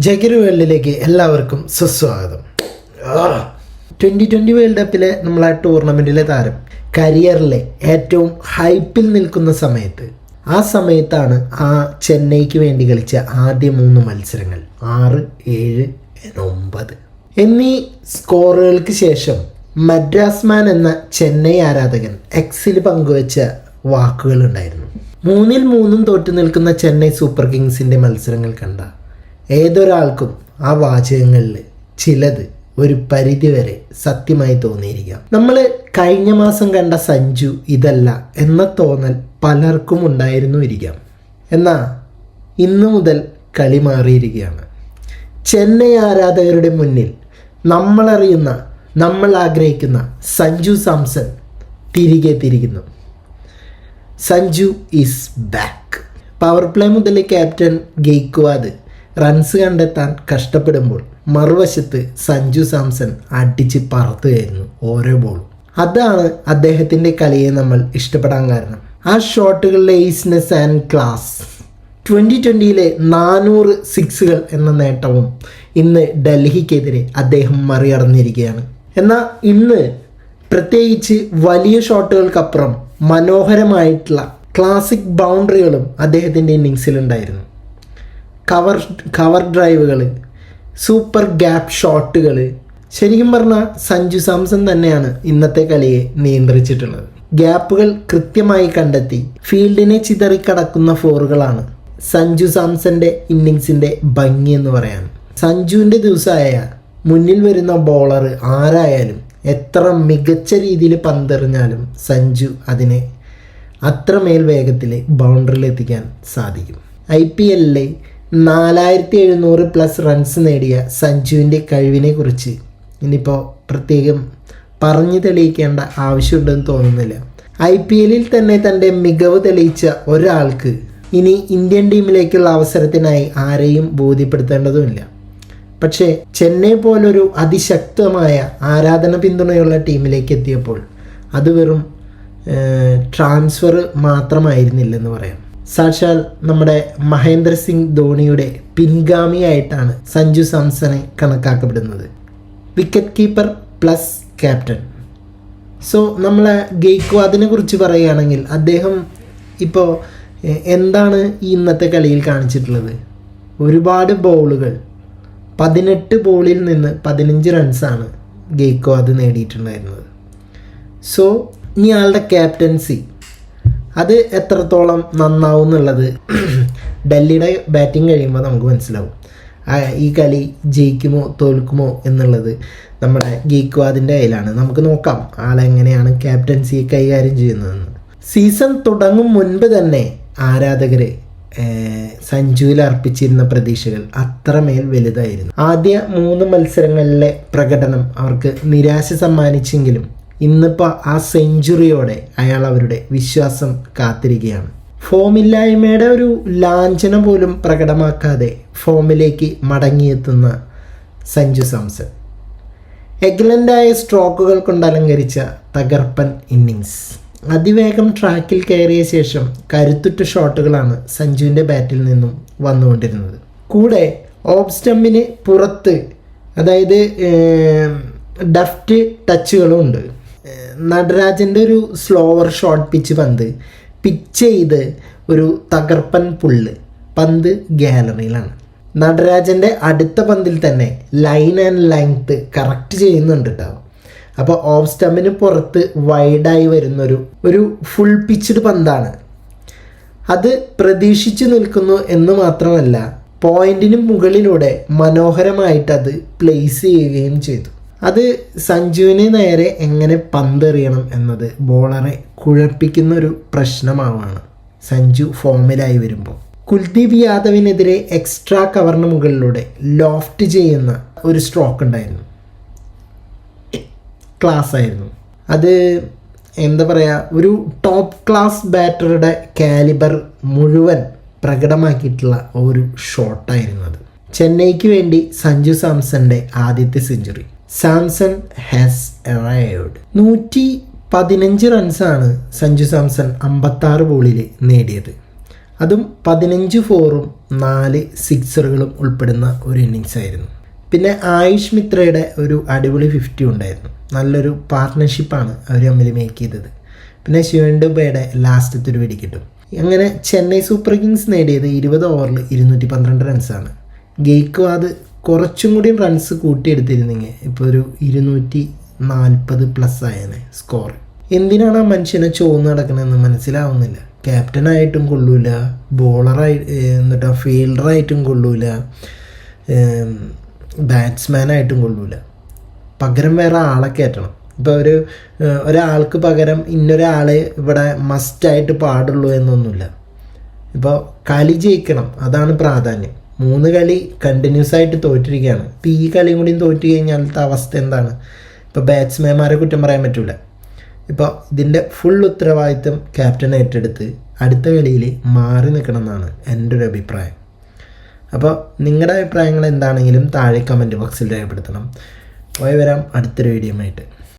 ജഗിർ വേൾഡിലേക്ക് എല്ലാവർക്കും സുസ്വാഗതം. 2020 വേൾഡ് കപ്പിലെ നമ്മളെ ടൂർണമെൻറ്റിലെ താരം കരിയറിലെ ഏറ്റവും ഹൈപ്പിൽ നിൽക്കുന്ന സമയത്താണ് ആ ചെന്നൈക്ക് വേണ്ടി കളിച്ച ആദ്യ 3 മത്സരങ്ങൾ 6, 7, 9 എന്നീ സ്കോറുകൾക്ക് ശേഷം മദ്രാസ് മാൻ എന്ന ചെന്നൈ ആരാധകൻ എക്സിൽ പങ്കുവച്ച വാക്കുകളുണ്ടായിരുന്നു. 3-3 തോറ്റു നിൽക്കുന്ന ചെന്നൈ സൂപ്പർ കിങ്സിൻ്റെ മത്സരങ്ങൾ കണ്ട ഏതൊരാൾക്കും ആ വാചകങ്ങളിൽ ചിലത് ഒരു പരിധിവരെ സത്യമായി തോന്നിയിരിക്കാം. നമ്മൾ കഴിഞ്ഞ മാസം കണ്ട സഞ്ജു ഇതല്ല എന്ന തോന്നൽ പലർക്കും ഉണ്ടായിരുന്നു ഇരിക്കാം. എന്നാൽ ഇന്നു മുതൽ കളി മാറിയിരിക്കുകയാണ്. ചെന്നൈ ആരാധകരുടെ മുന്നിൽ നമ്മളറിയുന്ന, നമ്മൾ ആഗ്രഹിക്കുന്ന സഞ്ജു സാംസൺ തിരിക്കുന്നു. Sanju is back. Power play മുതൽ ക്യാപ്റ്റൻ ഗെയ്ക്വാദ് റൺസ് കണ്ടെത്താൻ കഷ്ടപ്പെടുമ്പോൾ മറുവശത്ത് സഞ്ജു സാംസൺ അടിച്ച് പറത്തുകയായിരുന്നു ഓരോ ബോളും. അതാണ് അദ്ദേഹത്തിൻ്റെ കളിയെ നമ്മൾ ഇഷ്ടപ്പെടാൻ കാരണം. ആ ഷോട്ടുകളിലെ ഈസ്നെസ് ആൻഡ് ക്ലാസ്. 2020 400 സിക്സുകൾ എന്ന നേട്ടവും ഇന്ന് ഡൽഹിക്കെതിരെ അദ്ദേഹം മറികടന്നിരിക്കുകയാണ്. എന്നാൽ ഇന്ന് പ്രത്യേകിച്ച് വലിയ ഷോട്ടുകൾക്കപ്പുറം മനോഹരമായിട്ടുള്ള ക്ലാസിക് ബൗണ്ടറികളും അദ്ദേഹത്തിൻ്റെ ഇന്നിങ്സിലുണ്ടായിരുന്നു. കവർ ഡ്രൈവുകൾ, സൂപ്പർ ഗ്യാപ്പ് ഷോട്ടുകൾ. ശരിക്കും പറഞ്ഞാൽ സഞ്ജു സാംസൺ തന്നെയാണ് ഇന്നത്തെ കളിയെ നിയന്ത്രിച്ചിട്ടുള്ളത്. ഗ്യാപ്പുകൾ കൃത്യമായി കണ്ടെത്തി ഫീൽഡിനെ ചിതറിക്കടക്കുന്ന ഫോറുകളാണ് സഞ്ജു സാംസന്റെ ഇന്നിങ്സിൻ്റെ ഭംഗി എന്ന് പറയാൻ. സഞ്ജുവിൻ്റെ ദിവസമായ മുന്നിൽ വരുന്ന ബോളർ ആരായാലും എത്ര മികച്ച രീതിയിൽ പന്തെറിഞ്ഞാലും സഞ്ജു അതിനെ അത്രമേൽ വേഗത്തിൽ ബൗണ്ടറിയിൽ എത്തിക്കാൻ സാധിക്കും. IPL 4700+ റൺസ് നേടിയ സഞ്ജുവിൻ്റെ കഴിവിനെ കുറിച്ച് ഇനിയിപ്പോൾ പ്രത്യേകം പറഞ്ഞു തെളിയിക്കേണ്ട ആവശ്യമുണ്ടെന്ന് തോന്നുന്നില്ല. IPL തന്നെ തൻ്റെ മികവ് തെളിയിച്ച ഒരാൾക്ക് ഇനി ഇന്ത്യൻ ടീമിലേക്കുള്ള അവസരത്തിനായി ആരെയും ബോധ്യപ്പെടുത്തേണ്ടതുമില്ല. പക്ഷേ ചെന്നൈ പോലൊരു അതിശക്തമായ ആരാധന പിന്തുണയുള്ള ടീമിലേക്ക് എത്തിയപ്പോൾ അത് വെറും ട്രാൻസ്ഫർ മാത്രമായിരുന്നില്ലെന്ന് പറയാം. സാക്ഷാൽ നമ്മുടെ മഹേന്ദ്ര സിംഗ് ധോണിയുടെ പിൻഗാമിയായിട്ടാണ് സഞ്ജു സാംസണെ കണക്കാക്കപ്പെടുന്നത്. Wicket keeper plus captain. So നമ്മളെ ഗെയ്ക്വാദിനെ കുറിച്ച് പറയുകയാണെങ്കിൽ അദ്ദേഹം ഇപ്പോൾ എന്താണ് ഈ ഇന്നത്തെ കളിയിൽ കാണിച്ചിട്ടുള്ളത്? ഒരുപാട് ബോളുകൾ, 18 ബോളിൽ നിന്ന് 15 റൺസാണ് ഗെയ്ക്വാദ് നേടിയിട്ടുണ്ടായിരുന്നത്. സോ ഇനി ആളുടെ ക്യാപ്റ്റൻസി അത് എത്രത്തോളം നന്നാവും എന്നുള്ളത് ഡൽഹിയുടെ ബാറ്റിംഗ് കഴിയുമ്പോൾ നമുക്ക് മനസ്സിലാവും. ഈ കളി ജയിക്കുമോ തോൽക്കുമോ എന്നുള്ളത് നമ്മുടെ ഗെയ്ക്വാദിൻ്റെ കയ്യിലാണ്. നമുക്ക് നോക്കാം ആളെങ്ങനെയാണ് ക്യാപ്റ്റൻസിയെ കൈകാര്യം ചെയ്യുന്നതെന്ന്. സീസൺ തുടങ്ങും മുൻപ് തന്നെ ആരാധകർ സഞ്ജുവിൽ അർപ്പിച്ചിരുന്ന പ്രതീക്ഷകൾ അത്രമേൽ വലുതായിരുന്നു. ആദ്യ 3 മത്സരങ്ങളിലെ പ്രകടനം അവർക്ക് നിരാശ സമ്മാനിച്ചെങ്കിലും ഇന്നിപ്പോൾ ആ സെഞ്ചുറിയോടെ അയാൾ അവരുടെ വിശ്വാസം കാത്തിരിക്കുകയാണ്. ഫോമില്ലായ്മയുടെ ഒരു ലാഞ്ചന പോലും പ്രകടമാക്കാതെ ഫോമിലേക്ക് മടങ്ങിയെത്തുന്ന സഞ്ജു സാംസൺ. എഗ്ലൻഡായ സ്ട്രോക്കുകൾ കൊണ്ട് അലങ്കരിച്ച തകർപ്പൻ ഇന്നിങ്സ്. അതിവേഗം ട്രാക്കിൽ കയറിയ ശേഷം കരുത്തുറ്റ ഷോട്ടുകളാണ് സഞ്ജുവിൻ്റെ ബാറ്റിൽ നിന്നും വന്നുകൊണ്ടിരുന്നത്. കൂടെ ഓഫ് സ്റ്റമ്പിന് പുറത്ത്, അതായത് ഡഫ്റ്റ് ടച്ചുകളും ഉണ്ട്. നടരാജൻ്റെ ഒരു സ്ലോവർ ഷോട്ട് പിച്ച് പന്ത് പിച്ച് ചെയ്ത് ഒരു തകർപ്പൻ പുള്ള് പന്ത് ഗാലറിയിലാണ്. നടരാജൻ്റെ അടുത്ത പന്തിൽ തന്നെ ലൈൻ ആൻഡ് ലെങ്ത് കറക്റ്റ് ചെയ്യുന്നുണ്ട് കേട്ടോ. അപ്പോൾ ഓഫ് സ്റ്റമ്പിന് പുറത്ത് വൈഡായി വരുന്നൊരു ഫുൾ പിച്ച്ഡ് പന്താണ്. അത് പ്രതീക്ഷിച്ചു നിൽക്കുന്നു എന്ന് മാത്രമല്ല, പോയിന്റിന് മുകളിലൂടെ മനോഹരമായിട്ട് അത് പ്ലേസ് ചെയ്യുകയും ചെയ്തു. അത് സഞ്ജുവിന് നേരെ എങ്ങനെ പന്തെറിയണം എന്നത് ബോളറെ കുഴപ്പിക്കുന്ന ഒരു പ്രശ്നമാവാണ് സഞ്ജു ഫോമിലായി വരുമ്പോൾ. കുൽദീപ് യാദവിനെതിരെ എക്സ്ട്രാ കവറിന് മുകളിലൂടെ ലോഫ്റ്റ് ചെയ്യുന്ന ഒരു സ്ട്രോക്ക് ഉണ്ടായിരുന്നു. ക്ലാസ് ആയിരുന്നു അത്. എന്താ പറയുക, ഒരു ടോപ്പ് ക്ലാസ് ബാറ്ററുടെ കാലിബർ മുഴുവൻ പ്രകടമാക്കിയിട്ടുള്ള ഒരു ഷോട്ടായിരുന്നു അത്. ചെന്നൈക്ക് വേണ്ടി സഞ്ജു സാംസന്റെ ആദ്യത്തെ സെഞ്ചുറി. Samson has arrived. 115 റൺസാണ് സഞ്ജു സാംസൺ 56 ബോളിൽ നേടിയത്. അതും 15 4ഉം 4 സിക്സറുകളും ഉൾപ്പെടുന്ന ഒരു ഇന്നിങ്സ് ആയിരുന്നു. പിന്നെ ആയുഷ് മിത്രയുടെ ഒരു അടിപൊളി 50 ഉണ്ടായിരുന്നു. നല്ലൊരു പാർട്ട്ണർഷിപ്പാണ് അവർ തമ്മിൽ മേക്ക് ചെയ്തത്. പിന്നെ ശിവൻ ദുബെയുടെ ലാസ്റ്റത്തെ ഒരു വെടിക്കിട്ടും. അങ്ങനെ ചെന്നൈ സൂപ്പർ കിങ്സ് നേടിയത് 20 ഓവറിൽ 212 റൺസാണ്. ഗെയ്ക്വാദ് കുറച്ചും കൂടി റൺസ് കൂട്ടിയെടുത്തിരുന്നെങ്കിൽ ഇപ്പോൾ ഒരു 240+ ആയേനെ സ്കോർ. എന്തിനാണ് ആ മനുഷ്യനെ ചോന്ന് നടക്കണമെന്ന് മനസ്സിലാവുന്നില്ല. ക്യാപ്റ്റനായിട്ടും കൊള്ളൂല, എന്നിട്ട് ഫീൽഡറായിട്ടും കൊള്ളൂല, ബാറ്റ്സ്മാനായിട്ടും കൊള്ളൂല. പകരം വേറെ ആളെ കയറ്റണം. ഇപ്പോൾ ഒരാൾക്ക് പകരം ഇന്നൊരാൾ ഇവിടെ മസ്റ്റായിട്ട് പാടുള്ളൂ എന്നൊന്നുമില്ല. ഇപ്പോൾ കളി ജയിക്കണം, അതാണ് പ്രാധാന്യം. 3 കളി കണ്ടിന്യൂസ് ആയിട്ട് തോറ്റിരിക്കുകയാണ്. ഇപ്പോൾ ഈ കളിയും കൂടിയും തോറ്റു കഴിഞ്ഞാലത്തെ അവസ്ഥ എന്താണ്? ഇപ്പോൾ ബാറ്റ്സ്മാൻമാരെ കുറ്റം പറയാൻ പറ്റില്ല. ഇപ്പോൾ ഇതിൻ്റെ ഫുൾ ഉത്തരവാദിത്വം ക്യാപ്റ്റൻ ഏറ്റെടുത്ത് അടുത്ത കളിയിൽ മാറി നിൽക്കണം എന്നാണ് എൻ്റെ ഒരു അഭിപ്രായം. അപ്പോൾ നിങ്ങളുടെ അഭിപ്രായങ്ങൾ എന്താണെങ്കിലും താഴെ കമൻറ്റ് ബോക്സിൽ രേഖപ്പെടുത്തണം. പോയി വരാം അടുത്തൊരു വീഡിയോയുമായിട്ട്.